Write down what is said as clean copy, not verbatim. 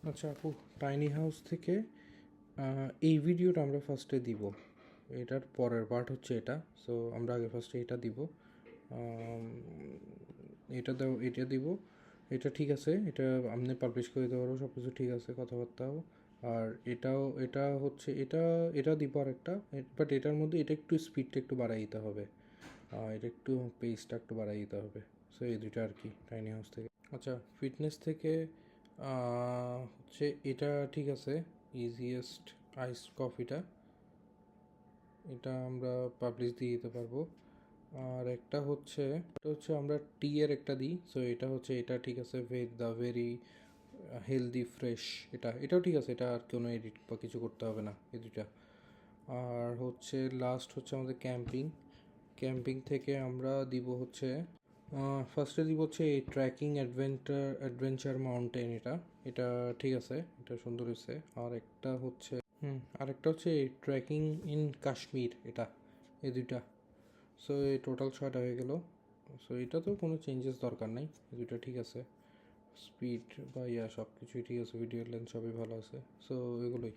আচ্ছা আপু, tiny house থেকে এই ভিডিওটা আমরা ফার্স্টে দিব, এটার পরের পার্ট হচ্ছে এটা। সো আমরা আগে ফার্স্টে এটা দিব, এটা দাও, এটা দিব। এটা ঠিক আছে, এটা আপনি পাবলিশ করে দিতে পারবো, সব কিছু ঠিক আছে, কথাবার্তাও। আর এটাও, এটা হচ্ছে এটা, এটা দিব আর একটা। বাট এটার মধ্যে এটা একটু স্পিডটা একটু বাড়াই দিতে হবে, এটা একটু পেসটা একটু বাড়াই দিতে হবে। সো এই দুইটা আর কি টাইনি হাউস থেকে। আচ্ছা, ফিটনেস থেকে হচ্ছে এটা ঠিক আছে, ইজিয়েস্ট আইস কফিটা, এটা আমরা পাবলিশ দিয়ে দিতে পারবো। আর একটা হচ্ছে, এটা হচ্ছে আমরা টি এর একটা দিই। সো এটা হচ্ছে, এটা ঠিক আছে, দ্য ভেরি হেলদি ফ্রেশ, এটাও ঠিক আছে, এটা আর কোনো এডিট বা কিছু করতে হবে না, এই দুইটা। আর হচ্ছে লাস্ট হচ্ছে আমাদের ক্যাম্পিং। ক্যাম্পিং থেকে আমরা দিব হচ্ছে, ফার্স্টে দিব হচ্ছে এই ট্রেকিং অ্যাডভেঞ্চার মাউন্টেন, এটা এটা ঠিক আছে, এটা সুন্দর হয়েছে। আর একটা হচ্ছে আরেকটা হচ্ছে এই ট্রেকিং ইন কাশ্মীর, এটা, এই দুইটা। সো এই টোটাল 6টা হয়ে গেল। সো এটা তো কোনো চেঞ্জেস দরকার নাই, এই দুইটা ঠিক আছে। স্পিড বা সব কিছুই ঠিক আছে, ভিডিও লেন্থ সবই ভালো আছে। সো এগুলোই।